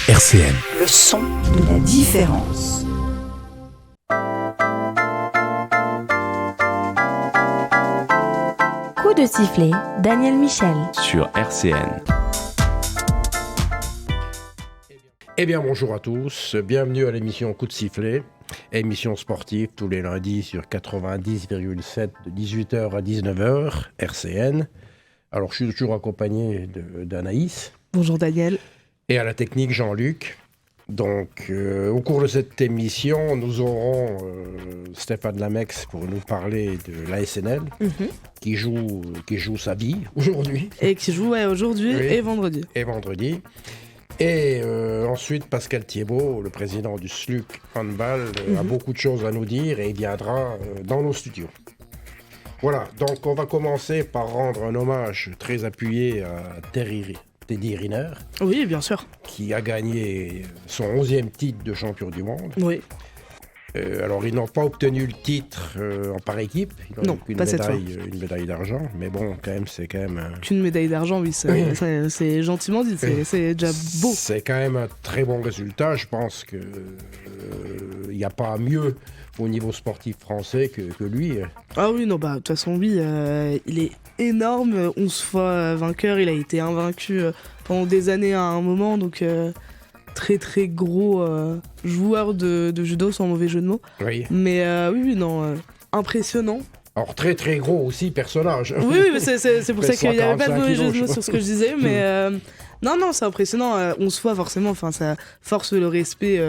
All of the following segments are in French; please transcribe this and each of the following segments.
RCN. Le son de la différence. Coup de sifflet, Daniel Michel. Sur RCN. Eh bien, bonjour à tous. Bienvenue à l'émission Coup de sifflet, émission sportive tous les lundis sur 90,7 de 18h à 19h, RCN. Alors, je suis toujours accompagné d'Anaïs. Bonjour Daniel. Et à la technique, Jean-Luc. Donc, au cours de cette émission, nous aurons Stéphane Lamex pour nous parler de l'ASNL, qui joue sa vie aujourd'hui. Et qui joue aujourd'hui et vendredi. Et ensuite, Pascal Thiebaud, le président du SLUC Handball, a beaucoup de choses à nous dire et il viendra dans nos studios. Voilà, donc on va commencer par rendre un hommage très appuyé à Teddy Riner. Oui, bien sûr. Qui a gagné son 11e titre de champion du monde. Oui. Alors, ils n'ont pas obtenu le titre par équipe. Ils ont une médaille d'argent. Mais bon, c'est quand même... Qu'une médaille d'argent, oui, c'est gentiment dit. C'est déjà beau. C'est quand même un très bon résultat. Je pense qu'il n'y a pas mieux au niveau sportif français que lui. Ah oui, non, de toute façon, oui, il est énorme. 11 fois vainqueur. Il a été invaincu pendant des années à un moment. Donc... très très gros joueur de judo, sans mauvais jeu de mots. Oui. Mais oui, impressionnant. Alors très très gros aussi personnage. Oui, mais c'est pour ça qu'il n'y avait pas de mauvais jeu de mots sur ce que je disais. Mais non, c'est impressionnant. 11 fois forcément, ça force le respect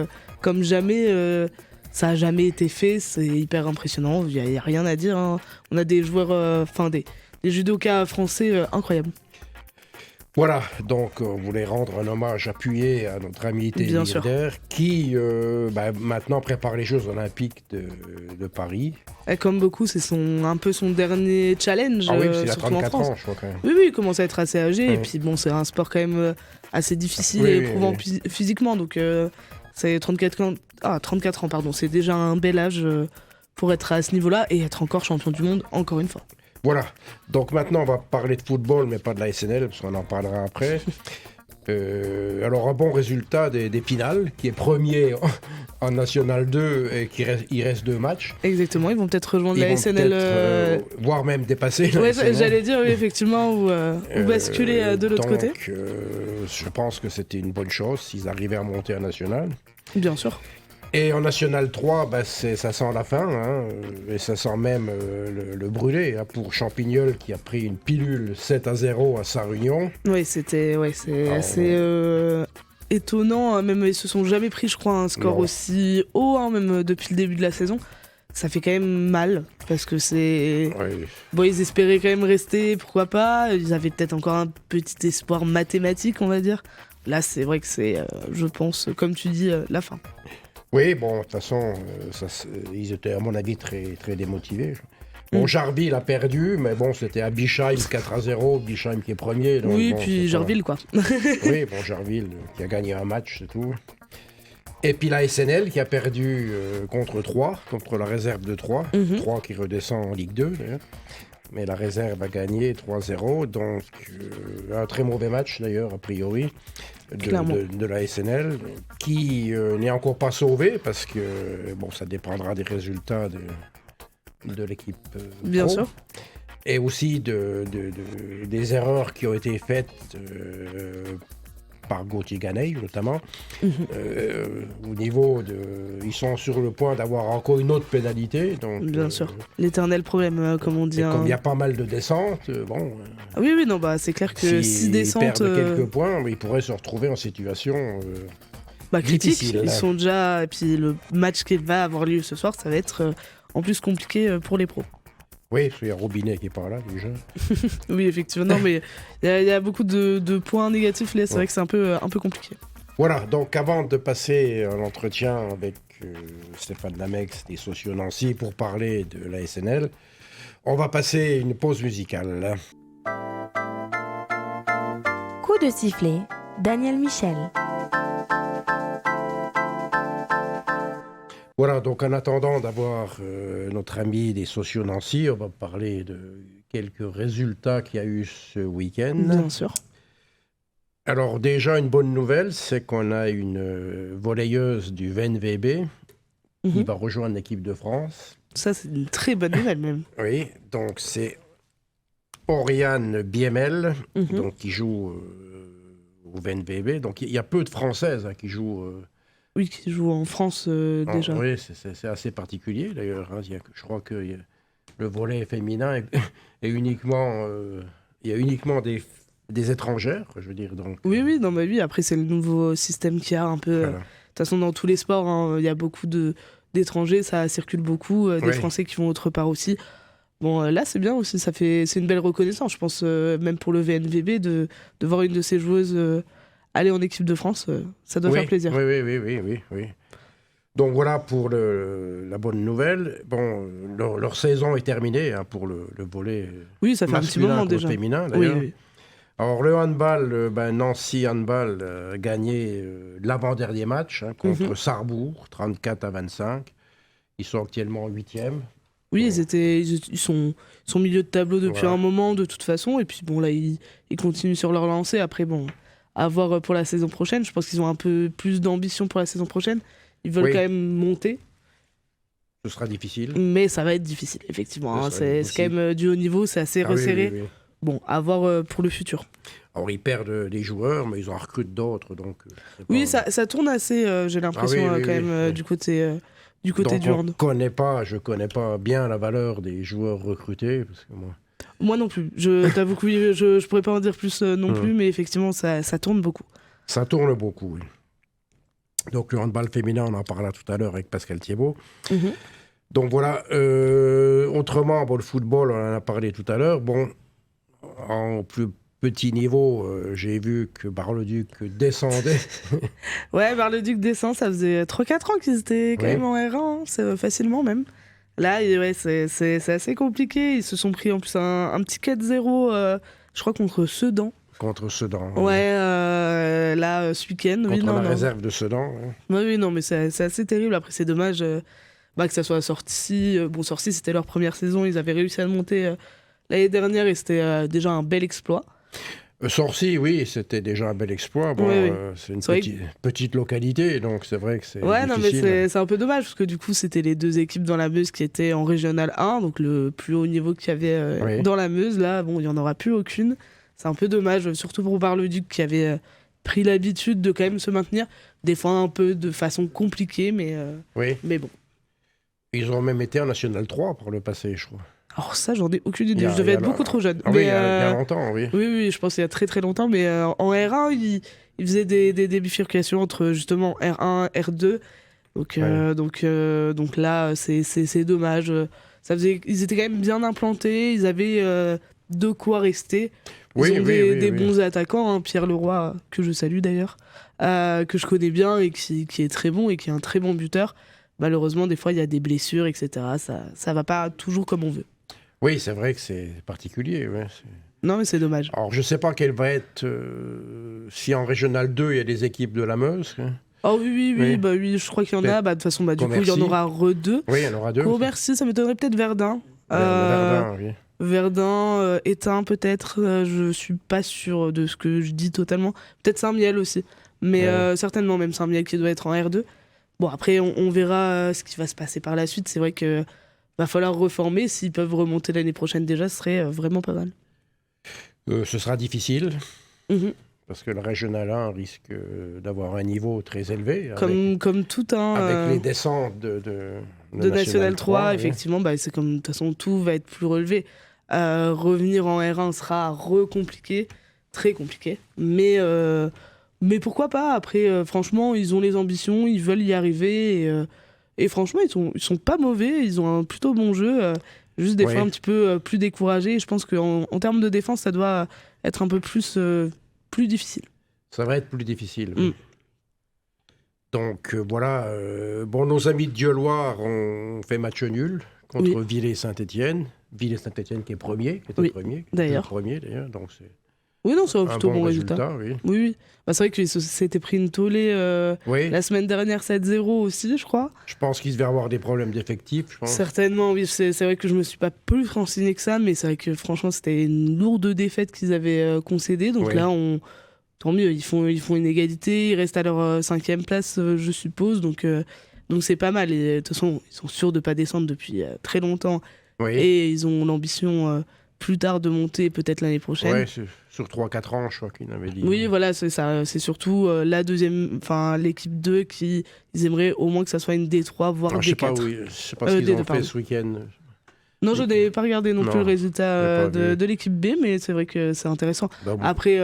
comme jamais. Ça n'a jamais été fait, c'est hyper impressionnant. Il n'y a rien à dire. Hein. On a des joueurs, des judokas français incroyables. Voilà, donc on voulait rendre un hommage appuyé à notre ami Teddy Riner qui maintenant prépare les Jeux Olympiques de Paris. Et comme beaucoup, c'est un peu son dernier challenge. Ah oui, parce qu'il a surtout 34 en France. ans, je crois quand même. Oui, il commence à être assez âgé. Et puis bon, c'est un sport quand même assez difficile et éprouvant physiquement. Donc c'est 34 ans, pardon. C'est déjà un bel âge pour être à ce niveau-là et être encore champion du monde, encore une fois. Voilà, donc maintenant on va parler de football, mais pas de la SNL, parce qu'on en parlera après. Alors un bon résultat des Pinal, qui est premier en National 2 et il reste 2 matchs. Exactement, ils vont peut-être rejoindre la SNL. Voire même dépasser la ouais, SNL. J'allais dire, oui, effectivement, ou basculer de l'autre côté. Je pense que c'était une bonne chose s'ils arrivaient à monter en National. Bien sûr. Et en National 3, ça sent la fin, et ça sent même le brûler pour Champignol qui a pris une pilule 7-0 à Sarre-Union. Oui, c'est assez étonnant, même ils se sont jamais pris, je crois, un score aussi haut, même depuis le début de la saison. Ça fait quand même mal, parce que c'est... Oui. Bon, ils espéraient quand même rester, pourquoi pas, ils avaient peut-être encore un petit espoir mathématique, on va dire. Là, c'est vrai que c'est, je pense, comme tu dis, la fin. Oui, bon, de toute façon, ils étaient à mon avis très, très démotivés. Bon, Jarville a perdu, mais bon, c'était à Bischheim 4-0, Bischheim qui est premier. Donc, oui, bon, puis Jarville, quoi. Oui, bon, Jarville qui a gagné un match, c'est tout. Et puis la SNL qui a perdu contre la réserve de 3. 3 qui redescend en Ligue 2, d'ailleurs. Mais la réserve a gagné 3-0, donc un très mauvais match, d'ailleurs, a priori. De la SNL, qui n'est encore pas sauvé parce que ça dépendra des résultats de l'équipe Bien sûr. Et aussi des erreurs qui ont été faites par Gauthier Ganey notamment. Au niveau ils sont sur le point d'avoir encore une autre pénalité. Donc, bien sûr, l'éternel problème, comme on dit. Comme il y a pas mal de descentes, oui, non, c'est clair que si descentes... S'ils perdent quelques points, ils pourraient se retrouver en situation critique. Difficile. Ils sont déjà... Et puis le match qui va avoir lieu ce soir, ça va être en plus compliqué pour les pros. Oui, il y a Robinet qui est pas là déjà. Oui, effectivement, mais il y a beaucoup de points négatifs là, c'est vrai que c'est un peu compliqué. Voilà, donc avant de passer à l'entretien avec Stéphane Lamex des Socios Nancy pour parler de la SNL, on va passer une pause musicale. Coup de sifflet, Daniel Michel. Voilà, donc en attendant d'avoir notre ami des Socios Nancy, on va parler de quelques résultats qu'il y a eu ce week-end. Bien sûr. Alors déjà, une bonne nouvelle, c'est qu'on a une volleyeuse du VNVB qui va rejoindre l'équipe de France. Ça, c'est une très bonne nouvelle même. Oui, donc c'est Oriane Biemel, donc, qui joue au VNVB. Donc il y a peu de Françaises qui jouent... Oui, qui joue en France déjà. Oui, c'est assez particulier d'ailleurs. Je crois que le volley féminin est uniquement... il y a uniquement des étrangères, je veux dire. Donc, oui, non, mais oui, après c'est le nouveau système qu'il y a un peu. De toute façon, dans tous les sports, il y a beaucoup d'étrangers, ça circule beaucoup, des Français qui vont autre part aussi. Bon, là c'est bien aussi, c'est une belle reconnaissance, je pense, même pour le VNVB, de voir une de ces joueuses aller en équipe de France, ça doit faire plaisir. Oui. Donc voilà pour la bonne nouvelle. Bon, leur saison est terminée pour le volley. Oui, ça fait un petit moment déjà. Féminin d'ailleurs. Oui. Alors le handball, Nancy Handball a gagné l'avant-dernier match contre Sarrebourg, 34-25. Ils sont actuellement 8e. Oui, ils sont milieu de tableau depuis un moment de toute façon. Et puis bon, là, ils continuent sur leur lancée. Après, bon, à voir pour la saison prochaine. Je pense qu'ils ont un peu plus d'ambition pour la saison prochaine. Ils veulent quand même monter. Ce sera difficile. Mais ça va être difficile, effectivement. C'est quand même du haut niveau, c'est assez resserré. Oui. Bon, à voir pour le futur. Alors, ils perdent des joueurs, mais ils en recrutent d'autres. Donc, oui, ça tourne assez, j'ai l'impression, du côté du hand. Je connais pas bien la valeur des joueurs recrutés. Parce que moi non plus. Je t'avoue que oui, je pourrais pas en dire plus non plus, mais effectivement, ça tourne beaucoup. Ça tourne beaucoup, oui. Donc, le handball féminin, on en parla tout à l'heure avec Pascal Thiebaud. Donc, voilà. Autrement, le football, on en a parlé tout à l'heure. Bon, en plus petit niveau, j'ai vu que Bar-le-Duc descendait. Ouais, Bar-le-Duc descend, ça faisait 3-4 ans qu'ils étaient quand même en R1, c'est facilement même. Là, c'est assez compliqué. Ils se sont pris en plus un petit 4-0, je crois, contre Sedan. Contre Sedan. Ouais, là, ce week-end. Contre la réserve de Sedan. Oui, non, mais c'est assez terrible. Après, c'est dommage que ça soit Sorti. Sorti, c'était leur première saison. Ils avaient réussi à le monter l'année dernière et c'était déjà un bel exploit. Sorci, oui, c'était déjà un bel exploit. Bon, c'est une petite localité, donc c'est vrai que c'est difficile. Non, mais c'est un peu dommage, parce que du coup, c'était les deux équipes dans la Meuse qui étaient en Régional 1, donc le plus haut niveau qu'il y avait dans la Meuse. Là, bon, il n'y en aura plus aucune. C'est un peu dommage, surtout pour Bar-le-Duc, qui avait pris l'habitude de quand même se maintenir, des fois un peu de façon compliquée, mais bon. Ils ont même été en National 3 par le passé, je crois. Alors ça, j'en ai aucune idée. Je devais être beaucoup trop jeune. Oui, il y a longtemps, oui. Oui, je pense qu'il y a très très longtemps. Mais en R1, ils faisaient des bifurcations entre justement R1, R2. Donc là, c'est dommage. Ils étaient quand même bien implantés. Ils avaient de quoi rester. Ils ont des bons attaquants. Pierre Leroy, que je salue d'ailleurs, que je connais bien et qui est très bon et qui est un très bon buteur. Malheureusement, des fois, il y a des blessures, etc. Ça va pas toujours comme on veut. Oui, c'est vrai que c'est particulier. Non, mais c'est dommage. Alors, je ne sais pas quelle va être... si en Régional 2, il y a des équipes de la Meuse. Oh oui, je crois qu'il y en a. De toute façon, du coup, il y en aura deux. Oui, il y en aura deux. Merci, ça m'étonnerait peut-être Verdun. Verdun, oui. Verdun, Étain peut-être. Je ne suis pas sûr de ce que je dis totalement. Peut-être Saint-Miel aussi. Mais certainement même Saint-Miel qui doit être en R2. Bon, après, on verra ce qui va se passer par la suite. C'est vrai que va falloir reformer. S'ils peuvent remonter l'année prochaine déjà, ce serait vraiment pas mal. Ce sera difficile, parce que le Régional 1 risque d'avoir un niveau très élevé. Comme tout un... Avec les descentes de National 3, effectivement, c'est comme de toute façon, tout va être plus relevé. Revenir en R1 sera recompliqué, très compliqué. Mais pourquoi pas? Après, franchement, ils ont les ambitions, ils veulent y arriver. Et franchement, ils sont pas mauvais, ils ont un plutôt bon jeu. Juste des fois un petit peu plus découragés. Je pense qu'en termes de défense, ça doit être un peu plus difficile. Ça va être plus difficile. Donc voilà. Nos amis de Dieuloir ont fait match nul contre Villers-Saint-Étienne. Villers-Saint-Étienne qui est premier, d'ailleurs. Donc c'est... Oui, non, c'est plutôt bon résultat. Oui. C'est vrai qu'il s'était pris une tollée la semaine dernière 7-0 aussi, je crois. Je pense qu'il devait avoir des problèmes d'effectifs, je pense. Certainement, oui. C'est vrai que je me suis pas plus renseigné que ça, mais c'est vrai que franchement, c'était une lourde défaite qu'ils avaient concédée. Donc là, tant mieux. Ils font une égalité, ils restent à leur 5e place, je suppose. Donc c'est pas mal. Et de toute façon, ils sont sûrs de pas descendre depuis très longtemps. Oui. Et ils ont l'ambition plus tard de monter peut-être l'année prochaine. Ouais, sur 3-4 ans, je crois qu'il avait dit. Oui, voilà, c'est ça. C'est surtout l'équipe 2 qui ils aimeraient au moins que ça soit une D3, voire Alors, D4. je sais pas ce qu'ils D2, ont pardon. fait ce week-end. Non, je n'ai pas regardé non plus le résultat de l'équipe B, mais c'est vrai que c'est intéressant. Bon. Après,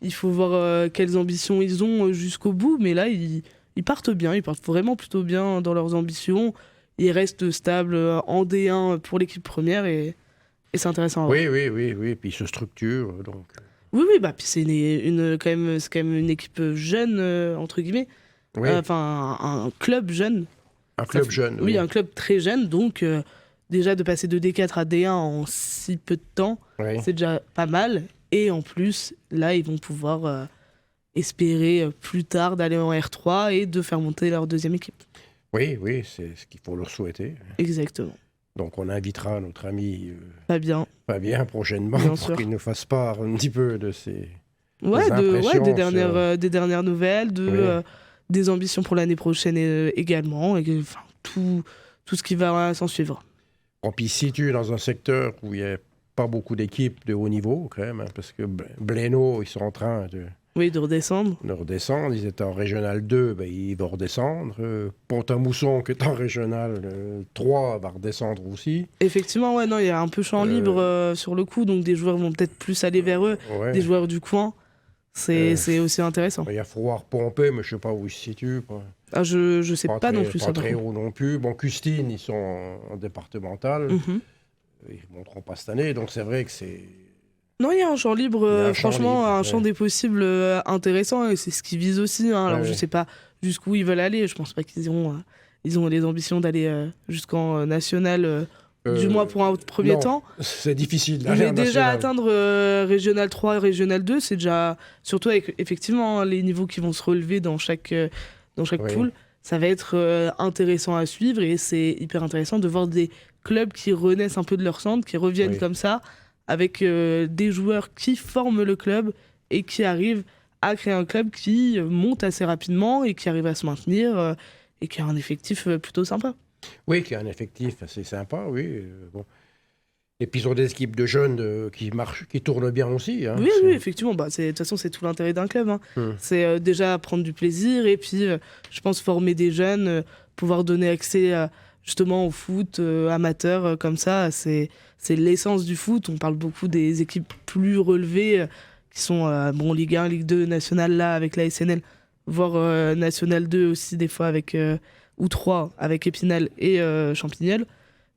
il faut voir quelles ambitions ils ont jusqu'au bout, mais là, ils partent bien, ils partent vraiment plutôt bien dans leurs ambitions. Ils restent stables en D1 pour l'équipe première et c'est intéressant. Oui, puis ils se structurent, donc... Oui, bah, puis c'est quand même une équipe jeune, entre guillemets. Oui. Enfin, un club jeune. Un club jeune, oui. Un club très jeune, donc déjà de passer de D4 à D1 en si peu de temps, c'est déjà pas mal. Et en plus, là, ils vont pouvoir espérer plus tard d'aller en R3 et de faire monter leur deuxième équipe. Oui, c'est ce qu'il faut leur souhaiter. Exactement. Donc on invitera notre ami Fabien prochainement pour qu'il nous fasse part un petit peu de ses des dernières nouvelles, des ambitions pour l'année prochaine également, et tout ce qui va s'en suivre. On puis il se situe dans un secteur où il n'y a pas beaucoup d'équipes de haut niveau quand même, parce que Blénaud, ils sont en train de redescendre. Ils étaient en Régional 2, ils vont redescendre. Pont-à-Mousson, qui est en Régional 3, va redescendre aussi. Effectivement, il y a un peu champ libre sur le coup, donc des joueurs vont peut-être plus aller vers eux, des joueurs du coin. C'est aussi intéressant. Il y a Frouard-Pompé, mais je ne sais pas où ils se situent. Ah, je sais pas non plus. Pas très haut non plus. Bon, Custine, ils sont en départemental. Ils ne monteront pas cette année, donc c'est vrai que c'est... Non, il y a un champ libre, un champ des possibles intéressant, et c'est ce qu'ils visent aussi. Alors, je sais pas jusqu'où ils veulent aller. Je pense pas qu'ils ont les ambitions d'aller jusqu'en national, du moins pour un premier temps. C'est difficile d'aller mais déjà atteindre Régional 3 et Régional 2, c'est déjà, surtout avec effectivement les niveaux qui vont se relever dans chaque poule, ça va être intéressant à suivre, et c'est hyper intéressant de voir des clubs qui renaissent un peu de leur centre, qui reviennent comme ça, avec des joueurs qui forment le club et qui arrivent à créer un club qui monte assez rapidement et qui arrive à se maintenir et qui a un effectif plutôt sympa. Oui, qui a un effectif assez sympa, oui. Bon. Et puis ils ont des équipes de jeunes qui tournent bien aussi. Hein. Oui, effectivement. De toute façon, c'est tout l'intérêt d'un club. C'est déjà prendre du plaisir et puis, je pense, former des jeunes, pouvoir donner accès justement au foot amateur comme ça. C'est l'essence du foot. On parle beaucoup des équipes plus relevées qui sont Ligue 1, Ligue 2, National là avec la SNL, voire National 2 aussi des fois avec ou 3 avec Épinal et Champignelles.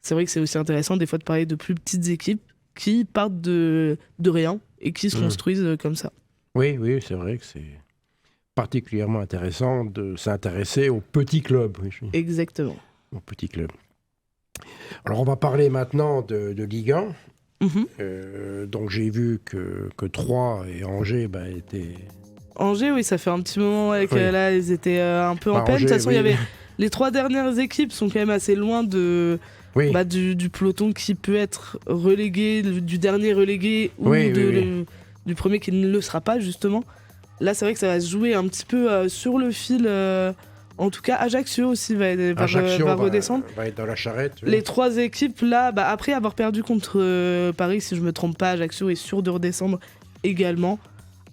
C'est vrai que c'est aussi intéressant des fois de parler de plus petites équipes qui partent de rien et qui se construisent comme ça. Oui, c'est vrai que c'est particulièrement intéressant de s'intéresser aux petits clubs. Exactement. Aux petits clubs. Alors on va parler maintenant de Ligue 1. Donc j'ai vu que Troyes et Angers étaient... Angers, oui, ça fait un petit moment là, ils étaient un peu en peine. De toute façon, il y avait les 3 dernières équipes sont quand même assez loin du peloton qui peut être relégué, du dernier relégué ou du premier qui ne le sera pas justement. Là, c'est vrai que ça va se jouer un petit peu sur le fil. En tout cas, Ajaccio aussi va redescendre. Va être dans la charrette. Oui. Les 3 équipes là, après avoir perdu contre Paris, si je me trompe pas, Ajaccio est sûr de redescendre également.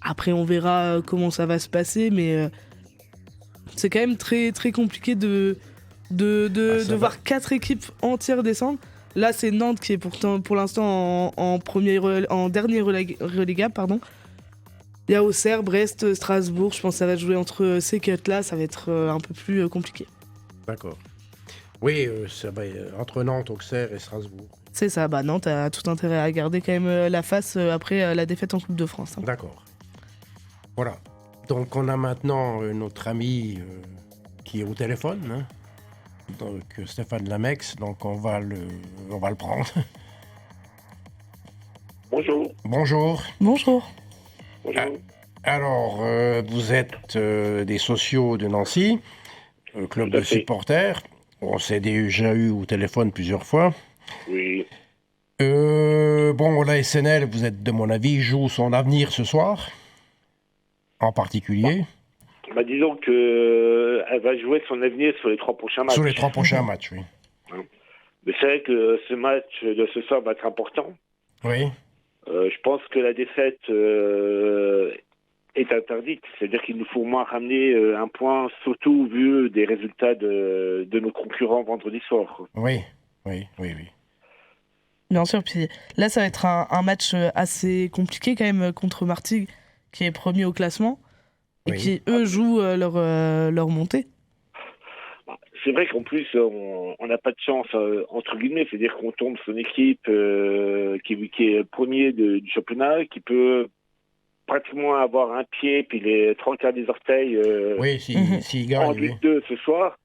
Après, on verra comment ça va se passer, mais c'est quand même très très compliqué de voir 4 équipes entières descendre. Là, c'est Nantes qui est pourtant pour l'instant en dernier relégable, pardon. Il y a Auxerre, Brest, Strasbourg. Je pense que ça va jouer entre ces 4-là. Ça va être un peu plus compliqué. D'accord. Oui, ça va entre Nantes, Auxerre et Strasbourg. C'est ça. Nantes a tout intérêt à garder quand même la face après la défaite en Coupe de France. D'accord. Voilà. Donc, on a maintenant notre ami qui est au téléphone, donc Stéphane Lamex. Donc, on va le prendre. Bonjour. Bonjour. Bonjour. Alors, vous êtes des sociaux de Nancy, club de supporters. On s'est déjà eu au téléphone plusieurs fois. Oui. La SNL, vous êtes de mon avis, joue son avenir ce soir. En particulier Disons qu'elle va jouer son avenir sur les 3 prochains matchs. sur les 3 prochains matchs, oui. Mais c'est vrai que ce match de ce soir va être important. Oui, Je pense que la défaite est interdite. C'est-à-dire qu'il nous faut au moins ramener un point, surtout vu des résultats de nos concurrents vendredi soir. oui. Bien sûr, puis là, ça va être un match assez compliqué quand même contre Martigues, qui est premier au classement, et Oui. qui, eux, jouent leur montée. C'est vrai qu'en plus, on n'a pas de chance, entre guillemets. C'est-à-dire qu'on tombe sur une équipe qui est premier du championnat, qui peut pratiquement avoir un pied, puis les 3 quarts des orteils Oui, s'il gagne, en oui. Ligue 2 ce soir.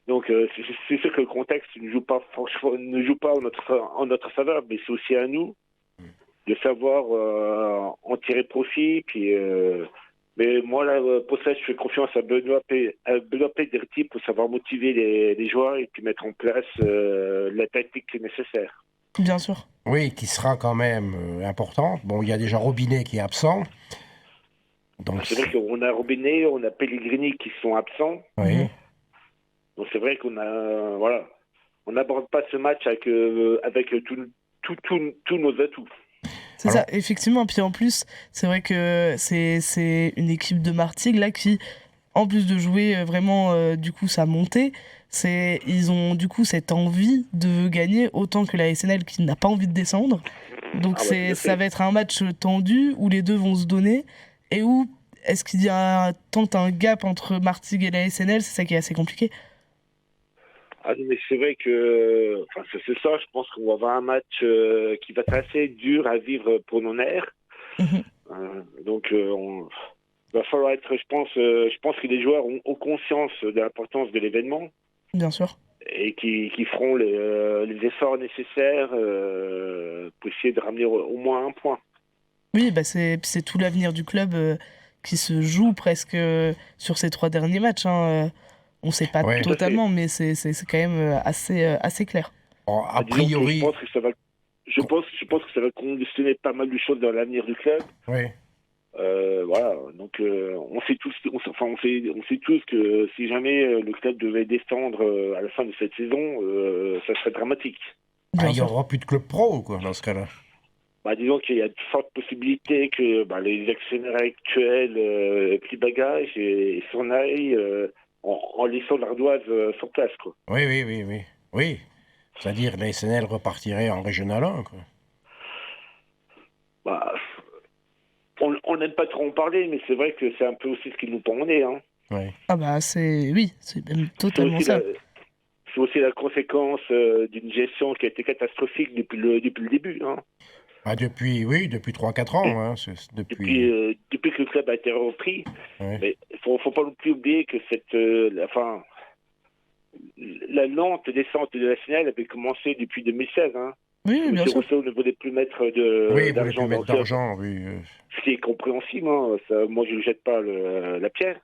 Donc, c'est sûr que le contexte ne joue pas en notre faveur, mais c'est aussi à nous de savoir en tirer profit. Puis, mais moi, là, pour ça, je fais confiance à Benoît Pederti pour savoir motiver les joueurs et puis mettre en place la tactique nécessaire. Bien sûr. Oui, qui sera quand même important. Bon, il y a déjà Robinet qui est absent. Donc, C'est vrai qu'on a Robinet, on a Pellegrini qui sont absents. oui. Donc c'est vrai qu'on a, on n'aborde pas ce match avec tous nos atouts. C'est ça, effectivement. Puis en plus, c'est vrai que c'est une équipe de Martigues là qui, en plus de jouer vraiment du coup sa montée, ils ont du coup cette envie de gagner autant que la SNL qui n'a pas envie de descendre. Donc ça va être un match tendu où les deux vont se donner et où est-ce qu'il y a tant un gap entre Martigues et la SNL, c'est ça qui est assez compliqué. Ah non, mais c'est vrai que, c'est ça, je pense qu'on va avoir un match qui va être assez dur à vivre pour nos nerfs. Donc, il va falloir être, je pense que les joueurs ont conscience de l'importance de l'événement. Bien sûr. Et qui feront les efforts nécessaires pour essayer de ramener au moins un point. Oui, c'est tout l'avenir du club qui se joue presque sur ces 3 derniers matchs. On ne sait pas totalement, mais c'est quand même assez clair. Bon, a priori... Je pense que ça va conditionner pas mal de choses dans l'avenir du club. Oui. Donc on sait tous que si jamais le club devait descendre à la fin de cette saison, ça serait dramatique. Il n'y aura plus de club pro, quoi, dans ce cas-là. Disons qu'il y a de fortes possibilités que les actionnaires actuels plient bagage et s'en aillent en laissant l'ardoise sur place, quoi. Oui. C'est-à-dire la SNL repartirait en Régional 1, quoi. On n'aime pas trop en parler, mais c'est vrai que c'est un peu aussi ce qui nous pend au nez. Oui. C'est même totalement ça. C'est aussi la conséquence d'une gestion qui a été catastrophique depuis le début. Depuis 3-4 ans. Depuis que le club a été repris. Oui. Mais il ne faut pas non plus oublier que la lente descente de la SNL avait commencé depuis 2016. Oui, bien sûr. Rousseau ne voulait plus mettre d'argent dans le club. Ce qui est compréhensible. Ça, moi, je ne jette pas la pierre.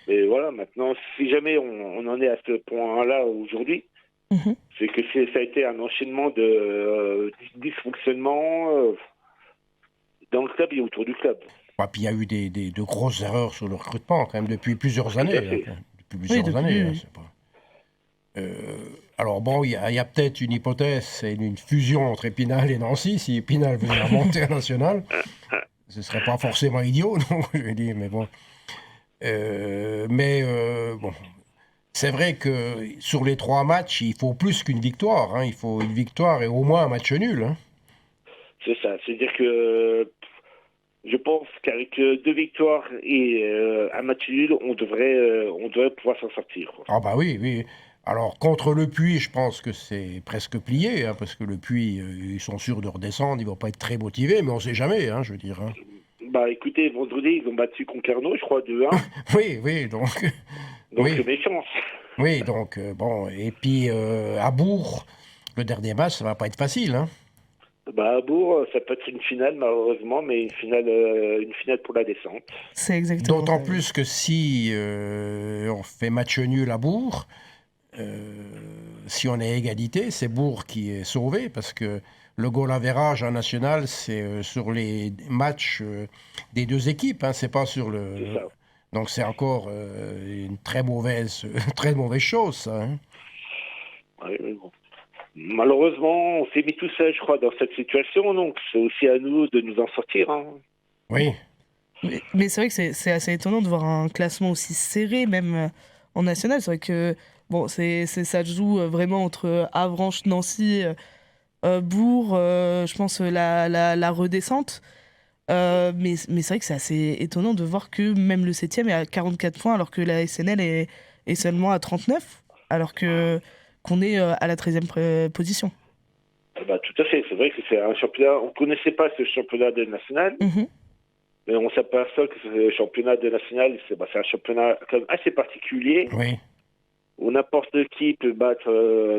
Mais voilà, maintenant, si jamais on en est à ce point-là aujourd'hui, c'est que ça a été un enchaînement de dysfonctionnements dans le club et autour du club. Puis il y a eu de grosses erreurs sur le recrutement, quand même, depuis plusieurs années. Alors bon, il y a peut-être une hypothèse, c'est une fusion entre Épinal et Nancy. Si Épinal venait remonter à National, ce ne serait pas forcément idiot, donc je vais dire, mais bon. Bon, c'est vrai que sur les 3 matchs, il faut plus qu'une victoire. Il faut une victoire et au moins un match nul. C'est ça. C'est-à-dire que je pense qu'avec 2 victoires et un match nul, on devrait pouvoir s'en sortir. Oui. Alors, contre le Puy, je pense que c'est presque plié, parce que le Puy, ils sont sûrs de redescendre, ils ne vont pas être très motivés, mais on ne sait jamais, je veux dire. Écoutez, vendredi, ils ont battu Concarneau, je crois, 2-1. oui, donc... Donc, méchance. Oui, donc, bon, et puis, à Bourg, le dernier match, ça ne va pas être facile, À Bourg, ça peut être une finale, malheureusement, mais une finale pour la descente. C'est exactement D'autant ça, plus que si on fait match nul à Bourg, si on est égalité, c'est Bourg qui est sauvé, parce que le goal average en national, c'est sur les matchs des deux équipes, hein, c'est pas sur le... C'est ça. Donc c'est encore une très mauvaise chose, ça. Hein. Ouais, mais bon. Malheureusement, on s'est mis tout seul, je crois, dans cette situation, donc c'est aussi à nous de nous en sortir. Hein. Oui. Mais c'est vrai que c'est assez étonnant de voir un classement aussi serré, même en national. C'est vrai que bon, ça se joue vraiment entre Avranches, Nancy, Bourg, je pense la redescente. Mais c'est vrai que c'est assez étonnant de voir que même le 7e est à 44 points alors que la SNL est seulement à 39, alors qu'on est à la 13e position. Bah, tout à fait, c'est vrai que c'est un championnat, on ne connaissait pas ce championnat de national, mais on s'aperçoit que ce championnat de national, c'est un championnat quand même assez particulier, Oui. où n'importe qui peut battre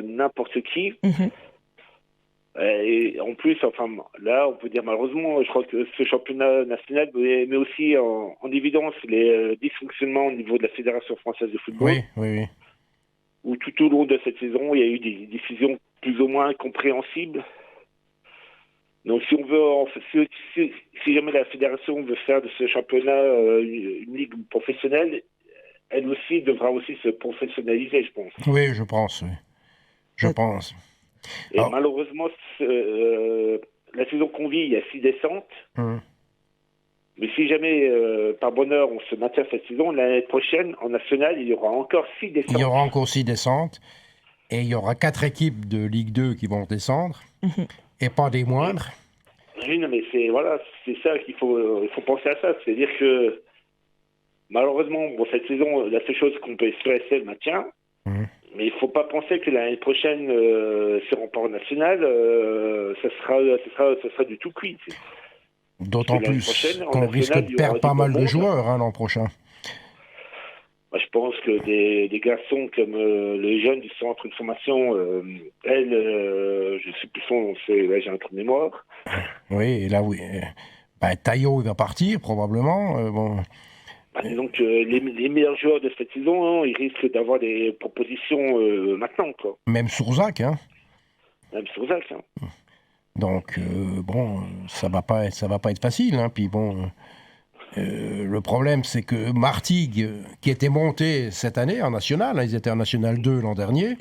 n'importe qui. Et en plus, enfin, là, on peut dire malheureusement, je crois que ce championnat national met aussi en évidence les dysfonctionnements au niveau de la Fédération française de football. Oui. Où tout au long de cette saison, il y a eu des décisions plus ou moins compréhensibles. Donc, si on veut, si jamais la fédération veut faire de ce championnat une ligue professionnelle, elle aussi devra aussi se professionnaliser, je pense. Oui, je pense. Oui. Je pense. Et malheureusement, la saison qu'on vit, il y a 6 descentes. Mais si jamais, par bonheur, on se maintient cette saison, l'année prochaine, en national, il y aura encore 6 descentes. Il y aura encore 6 descentes. Et il y aura 4 équipes de Ligue 2 qui vont descendre. Et pas des moindres. Oui, non, mais c'est ça qu'il faut penser à ça. C'est-à-dire que, malheureusement, cette saison, la seule chose qu'on peut espérer, c'est le maintien. Mais il ne faut pas penser que l'année prochaine, sur un port national, ça sera du tout cuit. D'autant plus qu'on risque de perdre pas mal de joueurs l'an prochain. Moi, je pense que des garçons comme les jeunes du centre de formation, je ne sais plus son nom, là j'ai un trou de mémoire. Oui, et là oui. Taillot il va partir probablement. Bon. Disons que les meilleurs joueurs de cette saison, ils risquent d'avoir des propositions maintenant, quoi. Même Sourzac, hein. Même Sourzac, hein. Donc bon, ça va pas être facile, hein. Puis bon, le problème c'est que Martigues, qui était monté cette année en national, hein, ils étaient en national 2 l'an dernier,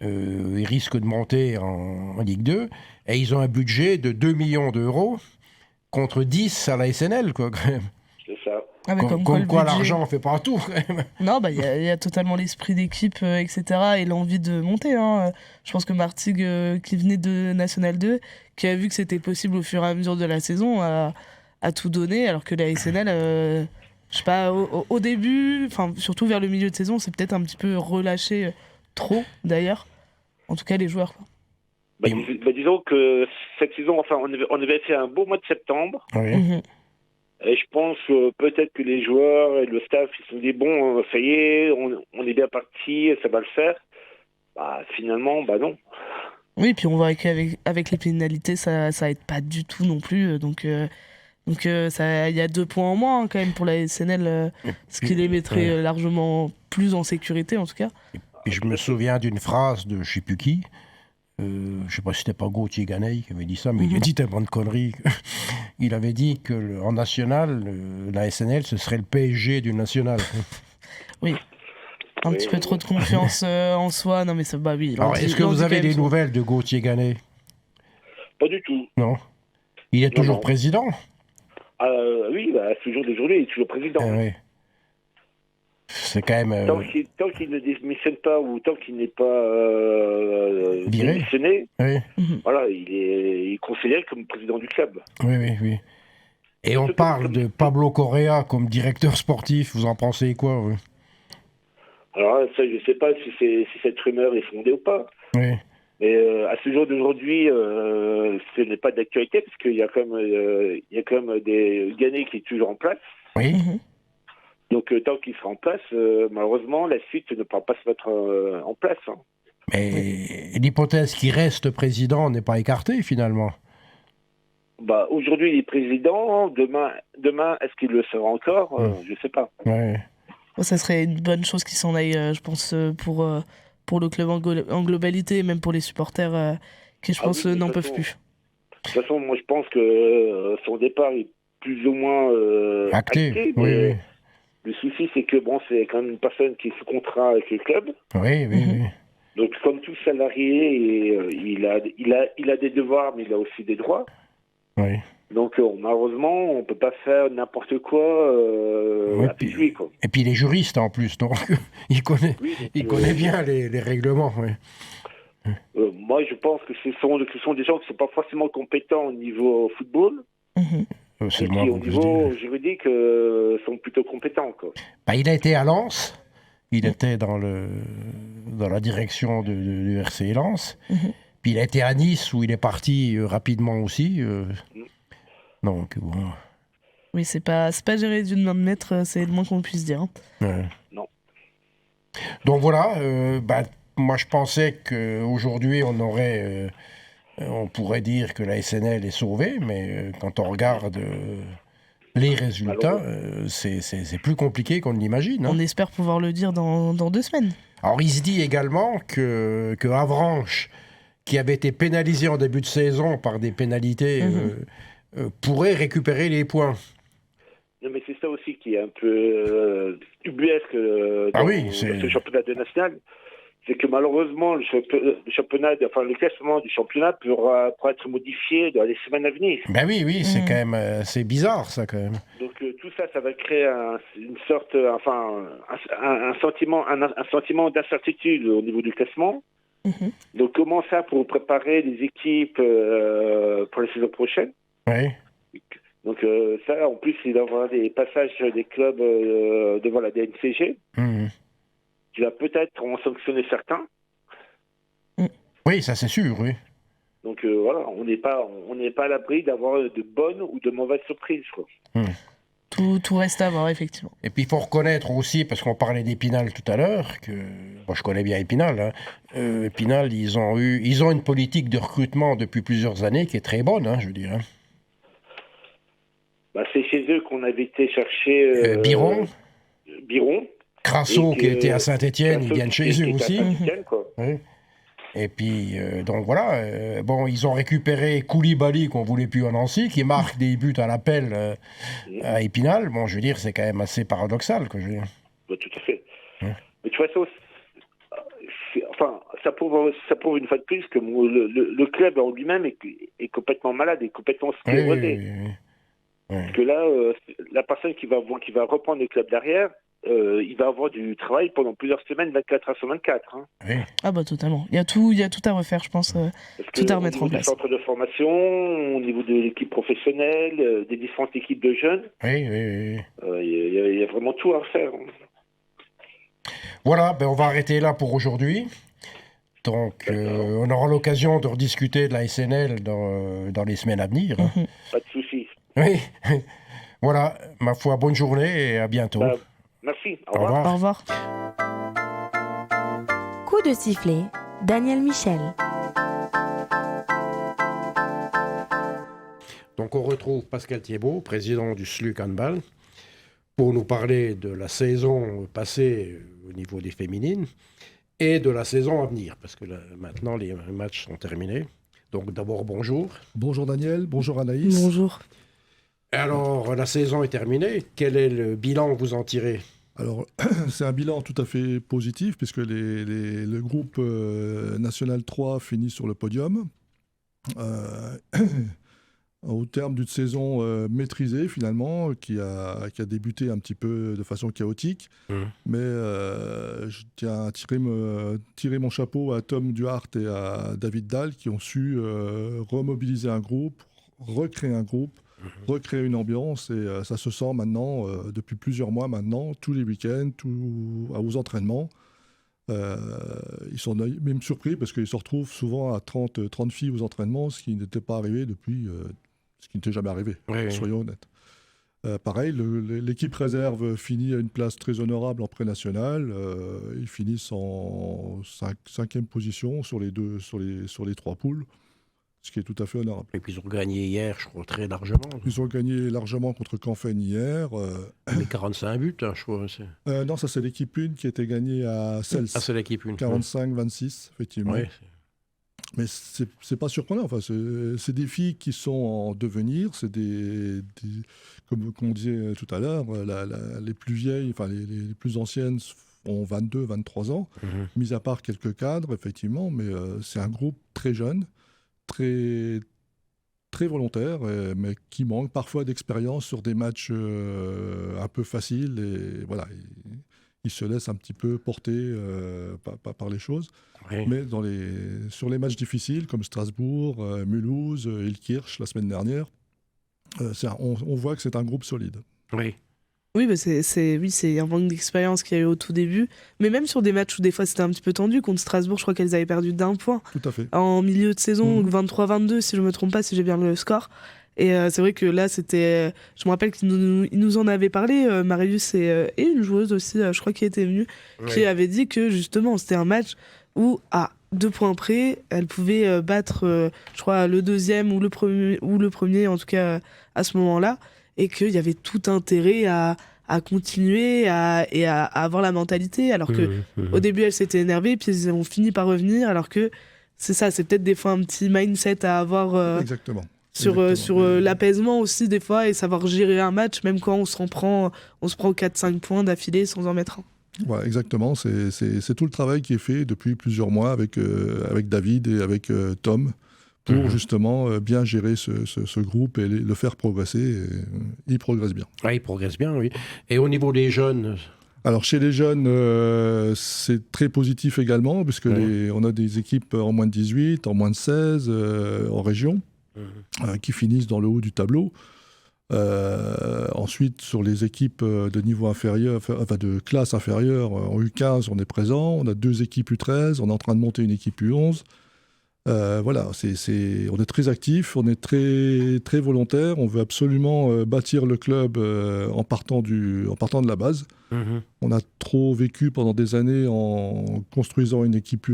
ils risquent de monter en Ligue 2 et ils ont un budget de 2 millions d'euros contre 10 à la SNL, quoi. C'est ça. Ah, comme quoi l'argent ne fait pas tout, quand même. Non, il y a totalement l'esprit d'équipe, etc. et l'envie de monter. Hein. Je pense que Martigues, qui venait de National 2, qui a vu que c'était possible au fur et à mesure de la saison, a tout donné, alors que la SNL, je sais pas, au début, surtout vers le milieu de saison, c'est peut-être un petit peu relâché trop, d'ailleurs. En tout cas, les joueurs. Disons que cette saison, on avait fait un beau mois de septembre. Oui. Et je pense peut-être que les joueurs et le staff, ils se sont dit, bon, ça y est, on est bien parti, ça va le faire. Finalement, non. Oui, puis on voit qu'avec les pénalités, ça aide pas du tout non plus. Donc il y a 2 points en moins, hein, quand même, pour la SNL, ce qui les mettrait largement plus en sécurité, en tout cas. Et je me souviens d'une phrase de je sais plus qui. Je sais pas si c'était pas Gauthier Ganey qui avait dit ça, mais il a dit tellement de conneries. Il avait dit qu'en national, la SNL, ce serait le PSG du national. Oui. Un petit peu trop de confiance en soi. Non, mais oui. Alors, est-ce que vous avez des nouvelles de Gauthier Ganey ? Pas du tout. Non. Il est toujours président ? Oui, à ce jour d'aujourd'hui, il est toujours président. Oui. C'est quand même... Tant qu'il ne démissionne pas ou tant qu'il n'est pas démissionné, voilà, il est considéré comme président du club. Oui. Et on parle de Pablo Correa comme directeur sportif, vous en pensez quoi, vous ? Alors ça, je ne sais pas si cette rumeur est fondée ou pas. Oui. Mais à ce jour d'aujourd'hui, ce n'est pas d'actualité parce qu'il y a quand même des Ganey qui est toujours en place. Oui. Donc tant qu'il sera en place, malheureusement, la suite ne pourra pas se mettre en place. Hein. Mais l'hypothèse qu'il reste président n'est pas écartée finalement. Aujourd'hui, il est président. Demain, est-ce qu'il le sera encore ? Je ne sais pas. Ouais. Ça serait une bonne chose qu'il s'en aille, je pense, pour le club en globalité, et même pour les supporters qui, je pense, n'en peuvent plus. toute façon, moi, je pense que son départ est plus ou moins Acté, mais oui. le souci, c'est que bon, c'est quand même une personne qui est sous contrat avec le club. Oui, oui. Donc, comme tout salarié, il a des devoirs, mais il a aussi des droits. Oui. Donc, malheureusement, on peut pas faire n'importe quoi avec lui, quoi. Et puis, il est juriste en plus, donc il connaît bien les règlements. Oui. Moi, je pense que ce sont des gens qui sont pas forcément compétents au niveau football. C'est Et moi qui, au niveau juridique, sont plutôt compétents, quoi. Bah, il a été à Lens. Il était dans la direction du RC Lens. Puis il a été à Nice, où il est parti rapidement aussi. Donc, bon. Oui, c'est pas géré d'une main de maître, c'est le moins qu'on puisse dire. Non. Donc voilà, moi je pensais qu'aujourd'hui on pourrait dire que la SNL est sauvée, mais quand on regarde les résultats, c'est plus compliqué qu'on ne l'imagine. On espère pouvoir le dire dans 2 semaines. Alors il se dit également que Avranches, qui avait été pénalisé en début de saison par des pénalités, pourrait récupérer les points. Non, mais c'est ça aussi qui est un peu ubuesque dans ce championnat de national. C'est que malheureusement, le classement du championnat pourra être modifié dans les semaines à venir. Ben oui, c'est quand même c'est bizarre ça quand même. Donc tout ça va créer une sorte, un sentiment d'incertitude au niveau du classement. Donc comment ça pour préparer les équipes pour la saison prochaine? Oui. Donc ça, en plus, il va y avoir des passages des clubs devant la DNCG. Qui va peut-être en sanctionner certains. Oui, ça c'est sûr, oui. Donc voilà, on n'est pas à l'abri d'avoir de bonnes ou de mauvaises surprises, quoi. Tout reste à voir, effectivement. Et puis il faut reconnaître aussi, parce qu'on parlait d'Épinal tout à l'heure, que moi je connais bien Épinal. Épinal, ils ont une politique de recrutement depuis plusieurs années qui est très bonne, je veux dire. C'est chez eux qu'on avait été chercher Biron. Crasso qui était à Saint-Étienne, ils viennent chez eux aussi. Oui. Et puis, donc voilà, ils ont récupéré Koulibaly qu'on voulait plus à Nancy, qui marque des buts à l'appel à Épinal. Bon, je veux dire, c'est quand même assez paradoxal, quoi, je veux dire. Tout à fait. Mais de toute façon, ça prouve une fois de plus que le club en lui-même est complètement malade, est complètement sclérosé. Oui. Parce que là, la personne qui va reprendre le club derrière, il va avoir du travail pendant plusieurs semaines, 24 heures sur 24. Oui. Ah bah totalement. Il y a tout à refaire, je pense, tout à remettre en place. Au niveau du centre de formation, au niveau de l'équipe professionnelle, des différentes équipes de jeunes. Oui. Il y a vraiment tout à refaire. Voilà, on va arrêter là pour aujourd'hui. Donc, on aura l'occasion de rediscuter de la SNL dans les semaines à venir. Pas de soucis. Oui. Voilà, ma foi, bonne journée et à bientôt. Merci, au revoir. Au revoir. Coup de sifflet, Daniel Michel. Donc on retrouve Pascal Thiebaud, président du SLUC Handball, pour nous parler de la saison passée au niveau des féminines et de la saison à venir, parce que maintenant les matchs sont terminés. Donc d'abord, bonjour. Bonjour Daniel, bonjour Anaïs. Bonjour. Alors, la saison est terminée. Quel est le bilan que vous en tirez ? Alors, c'est un bilan tout à fait positif, puisque le groupe National 3 finit sur le podium. Au terme d'une saison maîtrisée, finalement, qui a débuté un petit peu de façon chaotique. Mais je tiens à tirer mon chapeau à Tom Duhart et à David Dahl, qui ont su remobiliser un groupe, recréer un groupe, recréer une ambiance, et ça se sent maintenant, depuis plusieurs mois maintenant, tous les week-ends, aux entraînements. Ils sont même surpris parce qu'ils se retrouvent souvent à 30 filles aux entraînements, ce qui n'était pas arrivé depuis... ce qui n'était jamais arrivé, soyons honnêtes. Pareil, l'équipe réserve finit à une place très honorable en pré-national. Ils finissent en 5e position sur les 3 poules, ce qui est tout à fait honorable. Et puis ils ont gagné hier, je crois, très largement. Ils ont gagné largement contre Canfen hier. Les 45 buts, je crois. Non, ça c'est l'équipe 1 qui était gagnée à Cels. Ah, c'est l'équipe 1. 45-26, effectivement. Ouais, Mais c'est pas surprenant. Enfin, c'est des filles qui sont en devenir. C'est comme on disait tout à l'heure, les plus vieilles, enfin les plus anciennes ont 22, 23 ans, mis à part quelques cadres, effectivement. Mais c'est un groupe très jeune, très, très volontaire, mais qui manque parfois d'expérience sur des matchs un peu faciles. Et voilà, ils se laissent un petit peu porter par les choses. Oui. Mais sur les matchs difficiles, comme Strasbourg, Mulhouse, Ilkirch, la semaine dernière, on voit que c'est un groupe solide. Oui. Oui, bah c'est un manque d'expérience qu'il y a eu au tout début. Mais même sur des matchs où des fois c'était un petit peu tendu, contre Strasbourg, je crois qu'elles avaient perdu d'1 point. Tout à fait. En milieu de saison, 23-22, si je ne me trompe pas, si j'ai bien le score. Et c'est vrai que là, c'était. Je me rappelle qu'ils nous en avaient parlé, Marius et une joueuse aussi, je crois, qui était venue, qui avait dit que justement, c'était un match où, à 2 points près, elle pouvait battre, je crois, le deuxième ou le premier, en tout cas, à ce moment-là. Et qu'il y avait tout intérêt à continuer et à avoir la mentalité. Alors qu'au début, elle s'était énervée, puis ils ont fini par revenir. Alors que c'est ça, c'est peut-être des fois un petit mindset à avoir. Exactement. Sur l'apaisement aussi, des fois, et savoir gérer un match, même quand on se prend 4-5 points d'affilée sans en mettre un. Voilà, exactement. C'est tout le travail qui est fait depuis plusieurs mois avec David et avec Tom, pour justement bien gérer ce groupe et le faire progresser. Et il progresse bien. Ah, il progresse bien, oui. Et au niveau des jeunes? Alors chez les jeunes, c'est très positif également, puisque on a des équipes en moins de 18, en moins de 16, en région, qui finissent dans le haut du tableau. Ensuite, sur les équipes de niveau inférieur, enfin de classe inférieure, en U15, on est présent. On a 2 équipes U13, on est en train de monter une équipe U11. Voilà, on est très actifs, on est très, très volontaires, on veut absolument bâtir le club en partant de la base. On a trop vécu pendant des années en construisant une équipe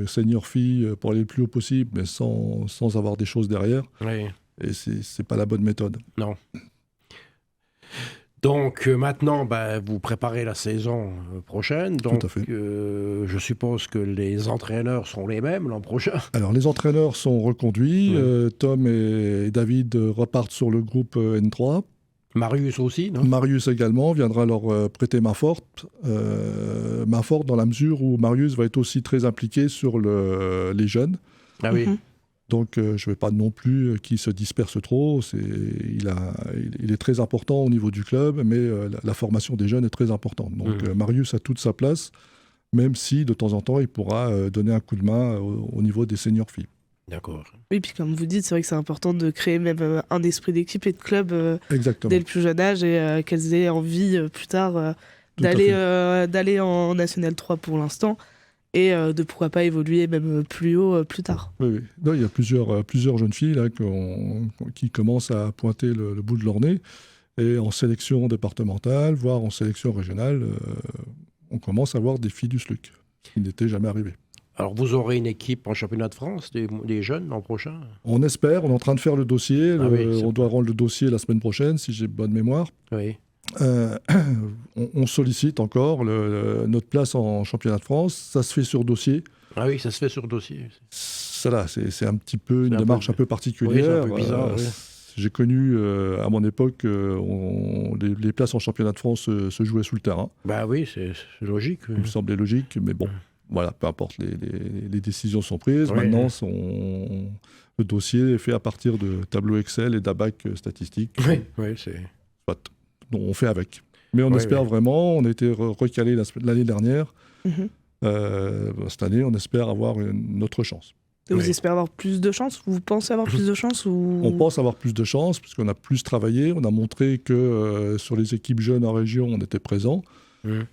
senior fille pour aller le plus haut possible, mais sans avoir des choses derrière. Oui. Et c'est pas la bonne méthode. Non. Donc maintenant, vous préparez la saison prochaine. Donc, tout à fait. Je suppose que les entraîneurs sont les mêmes l'an prochain. Alors les entraîneurs sont reconduits. Tom et David repartent sur le groupe N3. Marius aussi, non? Marius également viendra leur prêter main forte. Main forte dans la mesure où Marius va être aussi très impliqué sur les jeunes. Ah oui. Donc, je ne vais pas non plus qu'il se disperse trop. Il est très important au niveau du club, mais la formation des jeunes est très importante. Donc, Marius a toute sa place, même si de temps en temps, il pourra donner un coup de main au niveau des seniors filles. D'accord. Oui, puis comme vous dites, c'est vrai que c'est important de créer même un esprit d'équipe et de club dès le plus jeune âge et qu'elles aient envie plus tard d'aller en National 3 pour l'instant. Et de pourquoi pas évoluer même plus haut plus tard. Oui. Non, il y a plusieurs jeunes filles là, qui commencent à pointer le bout de leur nez. Et en sélection départementale, voire en sélection régionale, on commence à voir des filles du SLUC, ce qui n'était jamais arrivé. Alors vous aurez une équipe en championnat de France, des jeunes l'an prochain? On espère, on est en train de faire le dossier. On doit rendre le dossier la semaine prochaine, si j'ai bonne mémoire. Oui. On sollicite encore notre place en championnat de France. Ça se fait sur dossier. Ah oui, ça se fait sur dossier. Ça, c'est un petit peu une démarche un peu particulière. Oui, c'est un peu bizarre. J'ai connu, à mon époque, les places en championnat de France se jouaient sous le terrain. Bah oui, c'est logique. Il me semblait logique, mais bon, voilà, peu importe, les décisions sont prises. Maintenant, le dossier est fait à partir de tableaux Excel et d'abac statistiques. Oui, c'est... Soit. Donc, on fait avec. Mais on espère vraiment, on a été recalé l'année dernière. Cette année, on espère avoir une autre chance. Et vous espérez avoir plus de chance? Vous pensez avoir plus de chance ou... On pense avoir plus de chance, puisqu'on a plus travaillé. On a montré que sur les équipes jeunes en région, on était présent. Il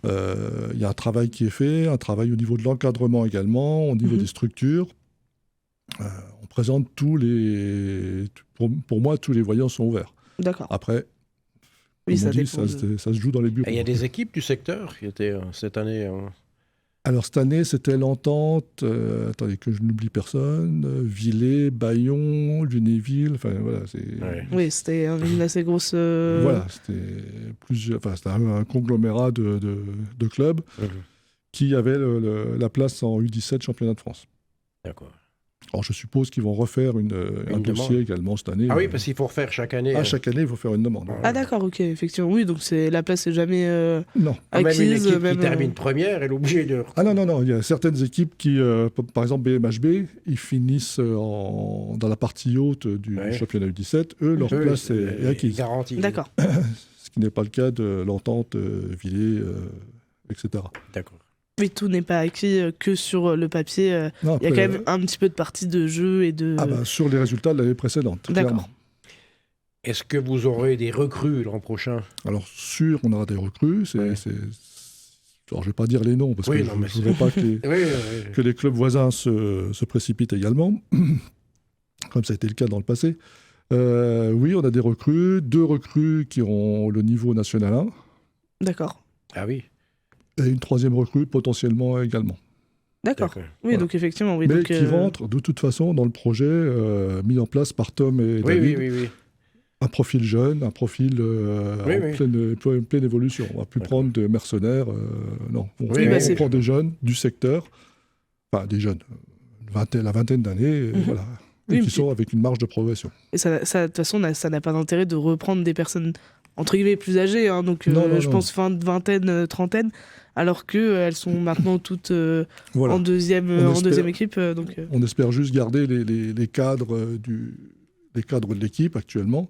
y a un travail qui est fait, un travail au niveau de l'encadrement également, au niveau des structures. On présente tous les... Pour moi, tous les voyants sont ouverts. D'accord. Après... Oui, ça se joue dans les bureaux. Il y a des équipes du secteur qui étaient cette année... Alors cette année, c'était l'Entente, attendez que je n'oublie personne, Villers, Bayon, Lunéville, enfin voilà. Oui, c'était une assez grosse... Voilà, c'était un conglomérat de clubs qui avaient la place en U17 championnat de France. D'accord. Alors, je suppose qu'ils vont refaire un dossier également cette année. Ah oui, parce qu'il faut refaire chaque année. Chaque année, il faut faire une demande. Ah d'accord, ok, effectivement. Oui, donc la place n'est jamais non. acquise. Même une équipe qui termine première, elle est obligée de... Ah non. Il y a certaines équipes qui, par exemple BMHB, ils finissent dans la partie haute du championnat U17. Eux, leur place est acquise. Garantie. D'accord. Ce qui n'est pas le cas de l'Entente, Villers, etc. D'accord. Mais tout n'est pas acquis que sur le papier. Non, après, il y a quand même un petit peu de partie de jeu et de... sur les résultats de l'année précédente, D'accord. clairement. Est-ce que vous aurez des recrues l'an prochain? Alors, on aura des recrues. Alors, je ne vais pas dire les noms, parce que je ne voudrais pas que les clubs voisins se précipitent également, comme ça a été le cas dans le passé. Oui, on a des recrues, 2 recrues qui auront le niveau national 1. D'accord. Ah oui. Et une 3e recrue potentiellement également. D'accord. Oui, voilà. donc effectivement. Oui, mais donc, qui rentre de toute façon dans le projet mis en place par Tom et David. Oui. Un profil jeune, un profil en pleine évolution. On ne va plus prendre des mercenaires. Non, on prend des jeunes du secteur, enfin des jeunes, la vingtaine d'années, voilà, qui sont avec une marge de progression. Et ça, de toute façon, ça n'a pas d'intérêt de reprendre des personnes entre guillemets plus âgées, hein, donc je pense fin de vingtaine, trentaine, alors qu'elles sont maintenant toutes en deuxième équipe. Donc, On espère juste garder les cadres les cadres de l'équipe actuellement.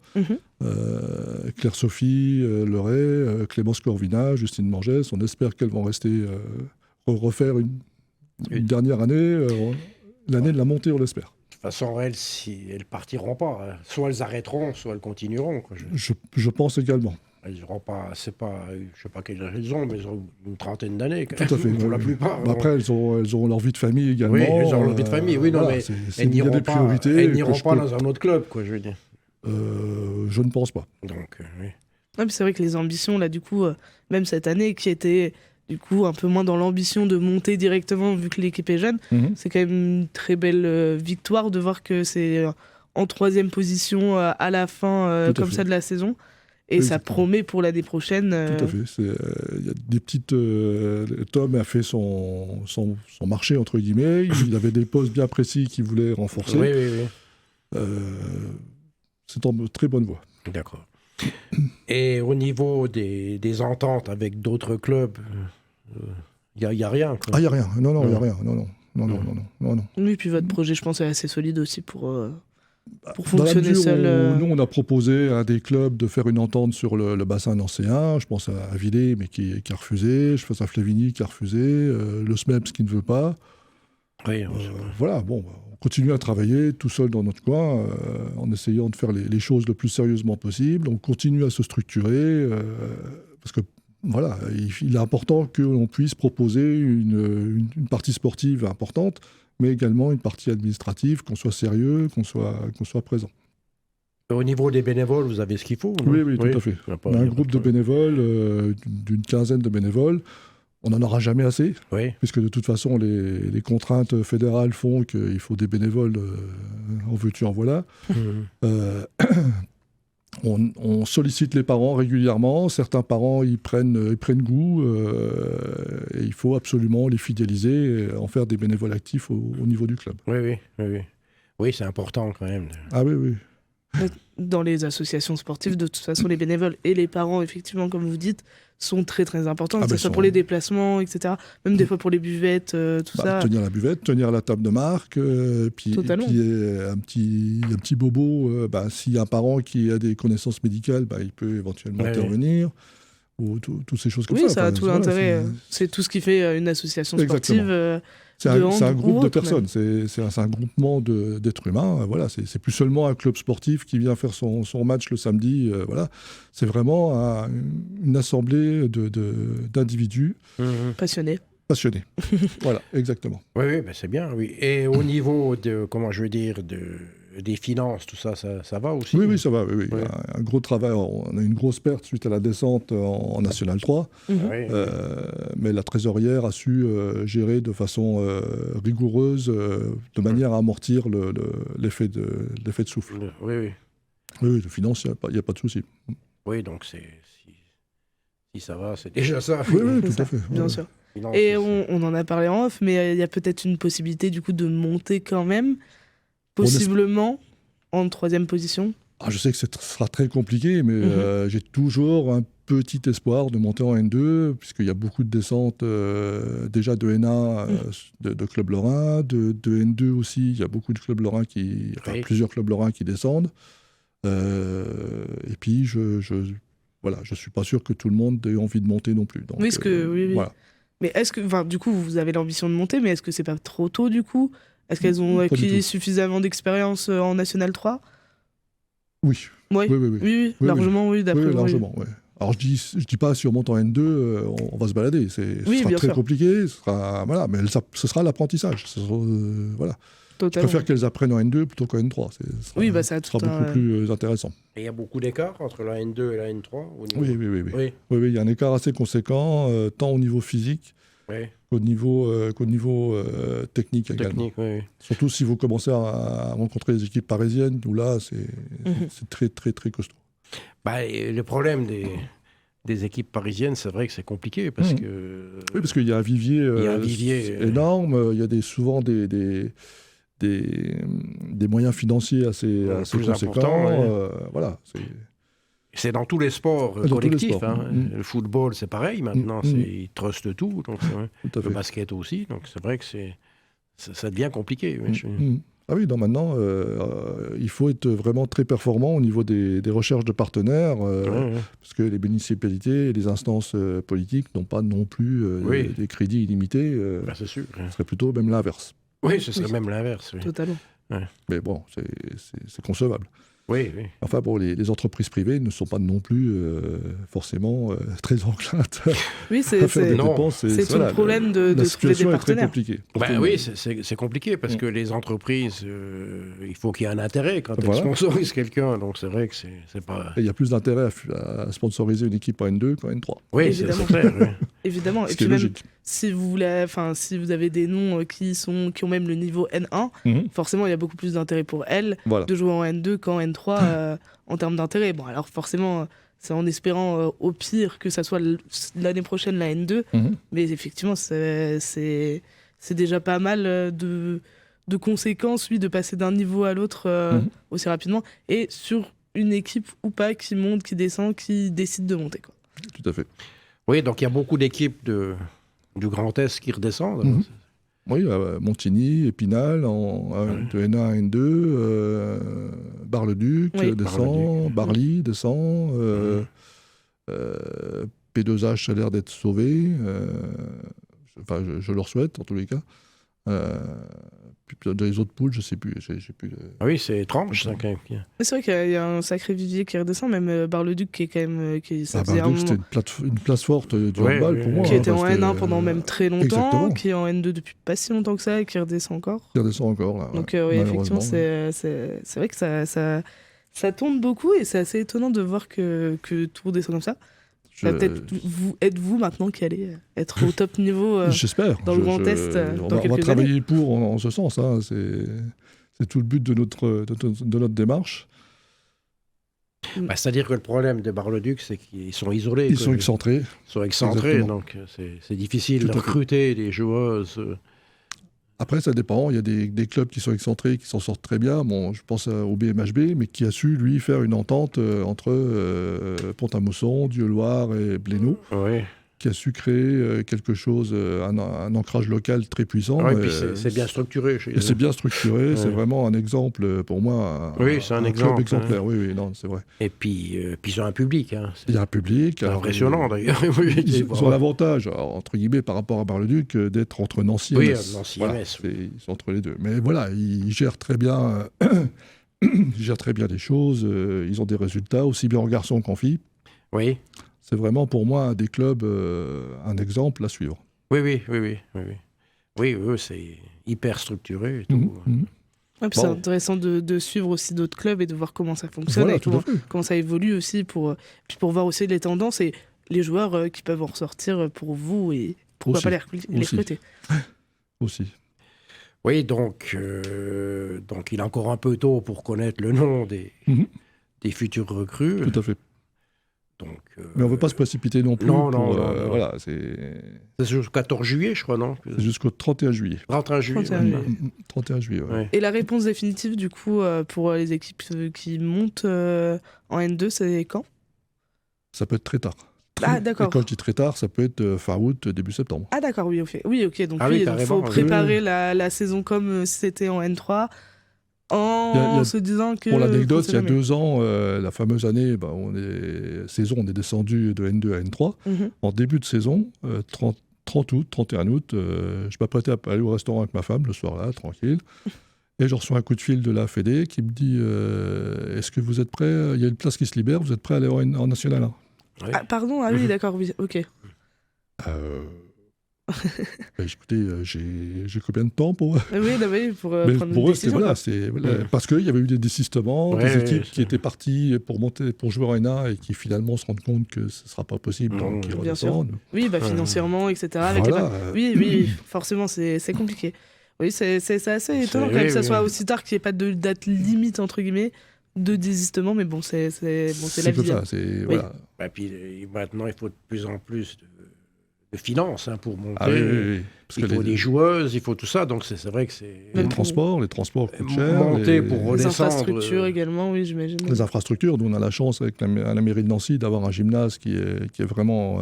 Claire-Sophie Leray, Clémence Corvina, Justine Mangès. On espère qu'elles vont rester refaire une dernière année, l'année de la montée, on l'espère. De toute façon, elles partiront pas. Soit elles arrêteront, soit elles continueront. Quoi. Je pense également. Elles n'auront pas, je sais pas quelles raisons, mais elles ont une trentaine d'années. Tout à fait. Pour la plupart. Après, elles auront leur vie de famille également. Oui, elles auront leur vie de famille. Oui, non, mais elles n'iront pas dans un autre club, quoi, je veux dire. Je ne pense pas. Donc, oui. Ouais, c'est vrai que les ambitions, là, du coup, même cette année, qui était du coup un peu moins dans l'ambition de monter directement, vu que l'équipe est jeune, c'est quand même une très belle victoire de voir que c'est en 3e position à la fin, comme ça, de la saison. Et ça promet pour l'année prochaine. Tout à fait. Il y a des petites... Tom a fait son marché, entre guillemets. Il avait des postes bien précis qu'il voulait renforcer. Oui. C'est en très bonne voie. D'accord. Et au niveau des ententes avec d'autres clubs, il n'y a rien, quoi. Ah, il n'y a rien. Non, il n'y a rien. Non. Oui, puis votre projet, je pense, est assez solide aussi pour fonctionner seul. Nous, on a proposé à des clubs de faire une entente sur le bassin nancéen. Je pense à Villers, mais qui a refusé. Je pense à Flavigny, qui a refusé. Le SMEPS, qui ne veut pas. Oui, voilà, bon, on continue à travailler tout seul dans notre coin, en essayant de faire les choses le plus sérieusement possible. On continue à se structurer, parce que voilà, il est important que l'on puisse proposer une partie sportive importante, mais également une partie administrative, qu'on soit sérieux, qu'on soit présent. Au niveau des bénévoles, vous avez ce qu'il faut? Oui, tout à fait. On a un groupe de bénévoles, d'une quinzaine de bénévoles. On n'en aura jamais assez, puisque de toute façon, les contraintes fédérales font qu'il faut des bénévoles, en veux-tu, en voilà. On sollicite les parents régulièrement. Certains parents, ils prennent goût, et il faut absolument les fidéliser et en faire des bénévoles actifs au niveau du club. Oui, c'est important quand même. Ah oui. Dans les associations sportives, de toute façon, les bénévoles et les parents, effectivement, comme vous dites, sont très très importants, que ce soit pour les déplacements, etc. Même des fois pour les buvettes, tout ça. Tenir la buvette, tenir la table de marque, puis un petit bobo, s'il y a un parent qui a des connaissances médicales, il peut éventuellement intervenir, ou toutes ces choses comme ça. Oui, ça a tout l'intérêt. C'est tout ce qui fait une association sportive. C'est un groupe de personnes, c'est un groupement d'êtres humains. Voilà, c'est plus seulement un club sportif qui vient faire son match le samedi. Voilà. C'est vraiment une assemblée d'individus passionnés. Voilà, exactement. Oui, c'est bien. Oui. Et au niveau des finances, tout ça, ça va aussi? Oui, ça va. Oui. Un gros travail. On a une grosse perte suite à la descente en National 3. Mais la trésorière a su gérer de façon rigoureuse, de manière à amortir l'effet de souffle. Oui, de finance, il n'y a pas de souci. Oui, donc si ça va, c'est déjà ça. Oui, tout à fait. Bien sûr. Et on en a parlé en off, mais il y a peut-être une possibilité du coup de monter quand même. possiblement en 3e position. Je sais que ce sera très compliqué, mais j'ai toujours un petit espoir de monter en N2, puisqu'il y a beaucoup de descentes déjà de N1 de clubs lorrains, de N2 aussi, il y a beaucoup de clubs lorrains plusieurs clubs lorrains qui descendent. Et puis, je suis pas sûr que tout le monde ait envie de monter non plus. Donc, oui. Voilà. Mais est-ce que, du coup, vous avez l'ambition de monter, mais est-ce que c'est pas trop tôt du coup ? Est-ce qu'elles ont acquis suffisamment d'expérience en National 3 ? Oui. Oui, largement, oui, d'après vous. Largement, oui. Alors je dis pas si on monte en N2, on va se balader. Ce sera très compliqué, mais ce sera l'apprentissage. Voilà. Totalement. Je préfère qu'elles apprennent en N2 plutôt qu'en N3. Ça sera beaucoup plus intéressant. Et il y a beaucoup d'écart entre la N2 et la N3 Oui, il y a un écart assez conséquent, tant au niveau physique qu'au niveau technique également. Surtout si vous commencez à rencontrer les équipes parisiennes, où là, c'est très, très, très costaud. Le problème des équipes parisiennes, c'est vrai que c'est compliqué, parce que... Oui, parce qu'il y a un vivier, énorme, il y a souvent des moyens financiers assez conséquents. Voilà, c'est dans tous les sports collectifs. Le football, c'est pareil maintenant. Ils trustent tout. Donc, le basket aussi. Donc c'est vrai que ça devient compliqué. Ah oui, maintenant, il faut être vraiment très performant au niveau des recherches de partenaires, parce que les municipalités et les instances politiques n'ont pas non plus des crédits illimités. C'est sûr. Ce serait plutôt même l'inverse. Oui, ce serait même l'inverse. Oui. Totalement. Mais bon, c'est concevable. Oui. Enfin bon, les entreprises privées ne sont pas non plus forcément très enclines. Oui, c'est tout le problème de trouver des partenaires. Oui, c'est compliqué parce que les entreprises, il faut qu'il y ait un intérêt quand elles sponsorisent quelqu'un. Donc c'est vrai que c'est pas... Il y a plus d'intérêt à sponsoriser une équipe en N2 qu'en N3. Oui, évidemment. C'est clair. Oui. Évidemment. Et puis même, si vous avez des noms qui ont même le niveau N1, forcément il y a beaucoup plus d'intérêt pour elles de jouer en N2 qu'en N3 en termes d'intérêt. Bon, alors forcément, c'est en espérant au pire que ça soit l'année prochaine la N2, mais effectivement c'est déjà pas mal de conséquences, de passer d'un niveau à l'autre aussi rapidement, et sur une équipe ou pas qui monte, qui descend, qui décide de monter, quoi. Tout à fait. Oui, donc il y a beaucoup d'équipes du Grand Est qui redescendent. Oui, Montigny, Épinal, de N1 à N2, Bar-le-Duc descend, Barly descend, P2H a l'air d'être sauvé, je leur souhaite en tous les cas. Puis dans les autres poules, je sais plus. J'ai plus Ah oui, c'est étrange, ça, quand même. C'est vrai qu'il y a un sacré vivier qui redescend, même Bar-le-Duc qui est quand même... Bar-le-Duc, c'était une place forte du handball pour moi. Qui était en N1 pendant même très longtemps, qui est en N2 depuis pas si longtemps que ça, et qui redescend encore. Qui redescend encore, là. Donc effectivement, c'est vrai que ça tourne beaucoup, et c'est assez étonnant de voir que tout redescend comme ça. Peut-être êtes-vous maintenant qui allez être au top niveau j'espère. Dans le Grand Est dans quelques années. On va travailler en ce sens. C'est tout le but de notre démarche. C'est-à-dire que le problème de Bar-le-Duc, c'est qu'ils sont isolés. Ils sont excentrés. Donc c'est difficile de recruter des joueuses. Après, ça dépend. Il y a des clubs qui sont excentrés, qui s'en sortent très bien. Bon, je pense au BMHB, mais qui a su, lui, faire une entente entre Pont-à-Mousson, Dieuloir et Blénaud, qui a su créer quelque chose, un ancrage local très puissant. Et puis c'est bien structuré. C'est bien structuré. C'est vraiment un exemple, pour moi, c'est un club exemplaire. Oui, non, c'est vrai. Et puis ils ont un public. Il y a un public. Impressionnant, d'ailleurs. Ils ont l'avantage, entre guillemets, par rapport à Bar-le-Duc, d'être entre Nancy et Metz. Nancy voilà, et Metz. Ils sont entre les deux. Mais voilà, ils gèrent très bien, les choses. Ils ont des résultats, aussi bien en garçon qu'en filles. Oui. C'est vraiment pour moi un des clubs, un exemple à suivre. Oui, c'est hyper structuré et tout. C'est intéressant de suivre aussi d'autres clubs et de voir comment ça fonctionne, et comment ça évolue aussi, pour voir aussi les tendances et les joueurs qui peuvent en ressortir pour vous, et pourquoi pas les recruter. Aussi. Oui, donc il est encore un peu tôt pour connaître le nom des futurs recrues. Tout à fait. Donc, mais on ne veut pas se précipiter non plus. Non. Voilà, c'est jusqu'au 14 juillet, je crois, non? C'est jusqu'au 31 juillet. 31 juillet. 31 juillet, ouais. Et la réponse définitive, du coup, pour les équipes qui montent en N2, c'est quand? Ça peut être très tard. D'accord. Et quand je dis très tard, ça peut être fin août, début septembre. Ah d'accord, oui, ok. Donc Ah oui, il carrément, faut préparer oui. la saison comme si c'était en N3 en se disant que... Pour l'anecdote, il y a jamais. 2 ans, la fameuse année, on est descendu de N2 à N3. Mhm. En début de saison, 30 août, 31 août, je m'apprêtais à aller au restaurant avec ma femme le soir-là, tranquille. Et je reçois un coup de fil de la Fédé qui me dit est-ce que vous êtes prêts? Il y a une place qui se libère, vous êtes prêts à aller en National 1? Ouais. Ah pardon, oui, d'accord, oui, ok. Écoutez, j'ai combien de temps pour... Oui, pour Mais prendre pour une eux, c'était décision. parce qu'il y avait eu des désistements, Ouais, des équipes ouais, qui étaient parties pour jouer en N1 et qui finalement se rendent compte que ce ne sera pas possible, donc ils Bien sûr. redescendent. Oui, financièrement, etc. Avec Voilà, oui, forcément, c'est compliqué. Oui, c'est assez étonnant quand même que ça soit aussi tard, qu'il n'y ait pas de date limite, entre guillemets, de désistement, mais bon, c'est la vie. comme ça, voilà. Et puis maintenant, il faut de plus en plus de finances pour monter. Ah oui. Parce Il faut des joueuses, il faut tout ça, donc c'est vrai que c'est... Les transports coûtent cher. Monter pour Les redescendre... infrastructures également, oui, j'imagine. Les infrastructures, nous on a la chance avec la mairie de Nancy d'avoir un gymnase qui est vraiment...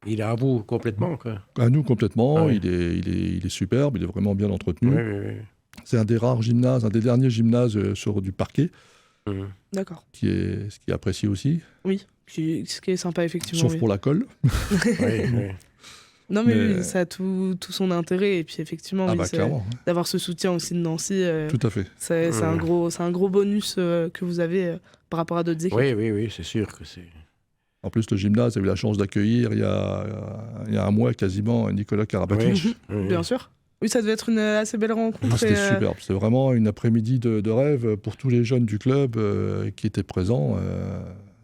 Il est à vous complètement, quoi. À nous complètement, Ah oui. il est superbe, il est vraiment bien entretenu. Oui. C'est un des rares gymnases, un des derniers gymnases sur du parquet, D'accord. ce qui est apprécié aussi, Oui, ce qui est sympa, effectivement. sauf oui. pour la colle. Oui. Non, mais oui, ça a tout son intérêt. Et puis, effectivement, oui, Clairement, d'avoir ce soutien aussi de Nancy, tout à fait. c'est un gros bonus que vous avez par rapport à d'autres équipes. Oui, c'est sûr que c'est... En plus, le gymnase a eu la chance d'accueillir il y a un mois quasiment Nicolas Karabatic. Oui. Bien sûr. Oui, ça devait être une assez belle rencontre. C'était superbe. C'était vraiment une après-midi de rêve pour tous les jeunes du club qui étaient présents.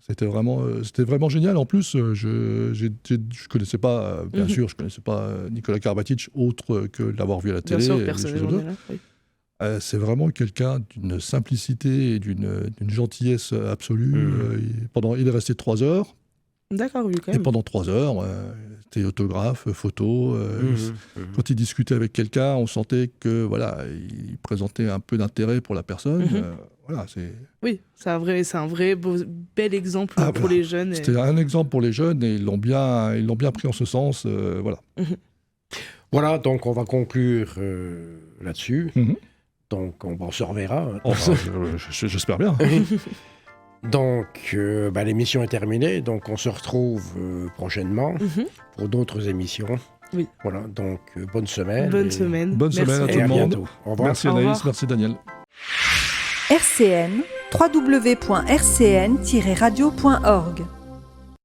C'était vraiment génial. En plus, je connaissais pas, bien sûr, je connaissais pas Nicolas Karabatic autre que de l'avoir vu à la télé. Bien sûr, personnellement. Oui. C'est vraiment quelqu'un d'une simplicité et d'une gentillesse absolue. Il est resté 3 heures. D'accord, oui, quand Et même. pendant 3 heures, c'était autographe, photo. Quand il discutait avec quelqu'un, on sentait que il présentait un peu d'intérêt pour la personne. Oui, c'est un vrai bel exemple pour les jeunes. C'était un exemple pour les jeunes et ils l'ont bien pris en ce sens. Voilà, donc on va conclure là-dessus. Donc on se reverra. J'espère bien. Donc l'émission est terminée, donc on se retrouve prochainement pour d'autres émissions. Oui. Voilà, donc bonne semaine. Bonne semaine. Bonne semaine à tout le monde. Bientôt. Au revoir. Merci Anaïs, merci Daniel. RCN, www.rcn-radio.org